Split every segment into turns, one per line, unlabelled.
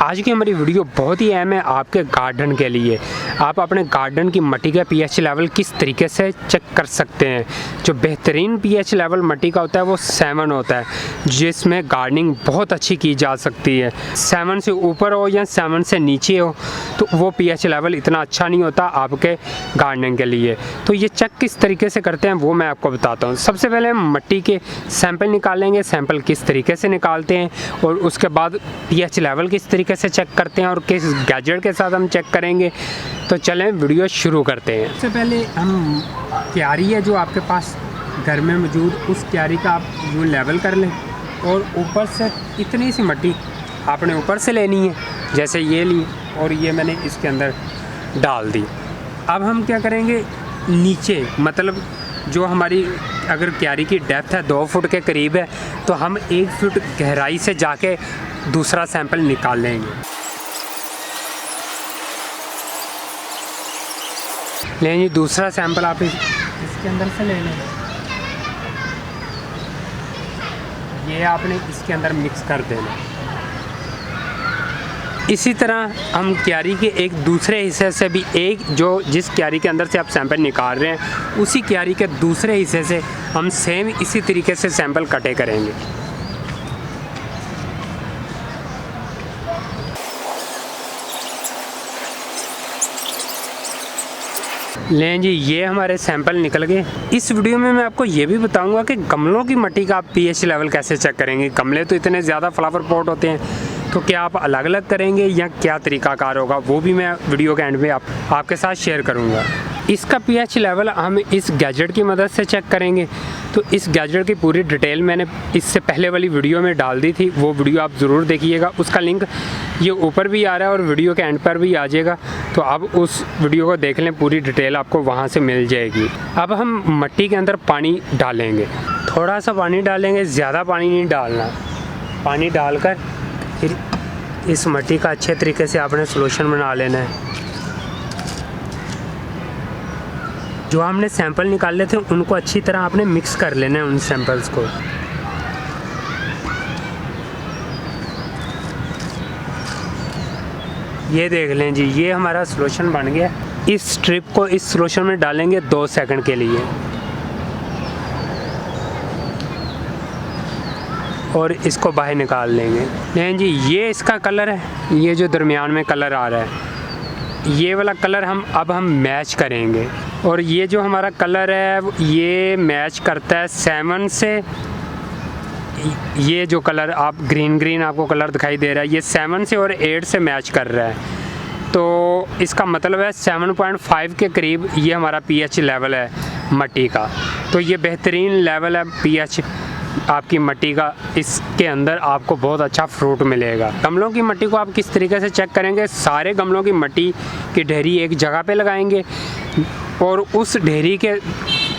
आज की हमारी वीडियो बहुत ही अहम है आपके गार्डन के लिए। आप अपने गार्डन की मिट्टी का पीएच लेवल किस तरीके से चेक कर सकते हैं। जो बेहतरीन पीएच लेवल मिट्टी का होता है वो 7 होता है, जिसमें गार्डनिंग बहुत अच्छी की जा सकती है। 7 से ऊपर हो या 7 से नीचे हो तो वो पीएच लेवल इतना अच्छा नहीं होता आपके गार्डनिंग के लिए। तो ये चेक किस तरीके से करते हैं वो मैं आपको बताता हूँ। सबसे पहले हम मिट्टी के सैंपल निकालेंगे, सैंपल किस तरीके से निकालते हैं और उसके बाद पीएच लेवल किस तरीके से चेक करते हैं और किस गैजेट के साथ हम चेक करेंगे। तो चलें वीडियो शुरू करते हैं। सबसे पहले हम क्यारी है जो आपके पास घर में मौजूद, उस क्यारी का आप यूँ लेवल कर लें और ऊपर से इतनी सी मिट्टी आपने ऊपर से लेनी है, जैसे ये ली और ये मैंने इसके अंदर डाल दी। अब हम क्या करेंगे, नीचे मतलब जो हमारी अगर क्यारी की डेप्थ है 2 फुट के करीब है तो हम 1 फुट गहराई से जाके दूसरा सैंपल निकाल लेंगे। लें जी दूसरा सैंपल आप इसके अंदर से ले लें। ये आपने इसके अंदर मिक्स कर देना। इसी तरह हम क्यारी के एक दूसरे हिस्से से भी जिस क्यारी के अंदर से आप सैंपल निकाल रहे हैं उसी क्यारी के दूसरे हिस्से से हम सेम इसी तरीके से सैंपल कटे करेंगे। लें जी ये हमारे सैंपल निकल गए। इस वीडियो में मैं आपको ये भी बताऊंगा कि गमलों की मिट्टी का आप पीएच लेवल कैसे चेक करेंगे। गमले तो इतने ज़्यादा फ्लावर पॉट होते हैं, तो क्या आप अलग अलग करेंगे या क्या तरीकाकार होगा वो भी मैं वीडियो के एंड में आपके साथ शेयर करूँगा। इसका पीएच लेवल हम इस गैजेट की मदद से चेक करेंगे। तो इस गैजेट की पूरी डिटेल मैंने इससे पहले वाली वीडियो में डाल दी थी, वो वीडियो आप ज़रूर देखिएगा। उसका लिंक ये ऊपर भी आ रहा है और वीडियो के एंड पर भी आ जाएगा, तो आप उस वीडियो को देख लें, पूरी डिटेल आपको वहाँ से मिल जाएगी। अब हम मिट्टी के अंदर पानी डालेंगे, थोड़ा सा पानी डालेंगे, ज़्यादा पानी नहीं डालना। पानी डालकर फिर इस मिट्टी का अच्छे तरीके से आपने सॉल्यूशन बना लेना है। जो हमने सैंपल निकाले थे उनको अच्छी तरह आपने मिक्स कर लेना है उन सैंपल्स को। ये देख लें जी, ये हमारा सॉल्यूशन बन गया। इस स्ट्रिप को इस सॉल्यूशन में डालेंगे 2 सेकंड के लिए और इसको बाहर निकाल लेंगे। लें जी ये इसका कलर है, ये जो दरमियान में कलर आ रहा है ये वाला कलर अब हम मैच करेंगे। और ये जो हमारा कलर है ये मैच करता है 7 से। ये जो कलर आप ग्रीन आपको कलर दिखाई दे रहा है ये 7 से और 8 से मैच कर रहा है। तो इसका मतलब है 7.5 के करीब ये हमारा पीएच लेवल है मिट्टी का। तो ये बेहतरीन लेवल है पीएच आपकी मिट्टी का। इसके अंदर आपको बहुत अच्छा फ्रूट मिलेगा। गमलों की मिट्टी को आप किस तरीके से चेक करेंगे, सारे गमलों की मिट्टी की ढेरी एक जगह पे लगाएंगे और उस ढेरी के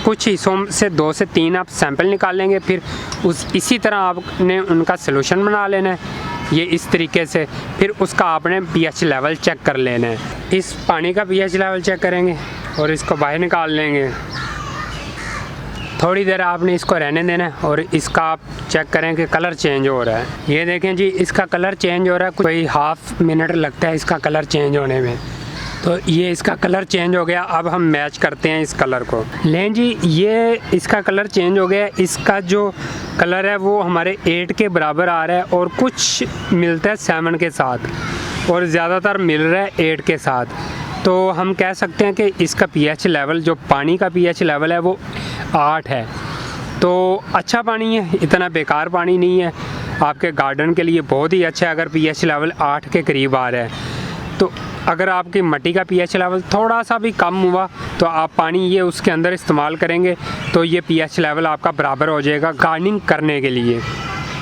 कुछ हिस्सों से 2 से 3 आप सैंपल निकाल लेंगे। फिर इसी तरह आपने उनका सॉल्यूशन बना लेना है ये इस तरीके से। फिर उसका आपने पीएच लेवल चेक कर लेना है। इस पानी का पीएच लेवल चेक करेंगे और इसको बाहर निकाल लेंगे। थोड़ी देर आपने इसको रहने देना है और इसका आप चेक करें कि कलर चेंज हो रहा है। ये देखें जी इसका कलर चेंज हो रहा है, कोई हाफ मिनट लगता है इसका कलर चेंज होने में। तो ये इसका कलर चेंज हो गया। अब हम मैच करते हैं इस कलर को। लें जी ये इसका कलर चेंज हो गया। इसका जो कलर है वो हमारे 8 के बराबर आ रहा है और कुछ मिलता है 7 के साथ और ज़्यादातर मिल रहा है 8 के साथ। तो हम कह सकते हैं कि इसका पीएच लेवल जो पानी का पीएच लेवल है वो 8 है। तो अच्छा पानी है, इतना बेकार पानी नहीं है, आपके गार्डन के लिए बहुत ही अच्छा है अगर पीएच लेवल 8 के करीब आ रहा है। तो अगर आपकी मिट्टी का पीएच लेवल थोड़ा सा भी कम हुआ तो आप पानी ये उसके अंदर इस्तेमाल करेंगे तो ये पीएच लेवल आपका बराबर हो जाएगा गार्डनिंग करने के लिए।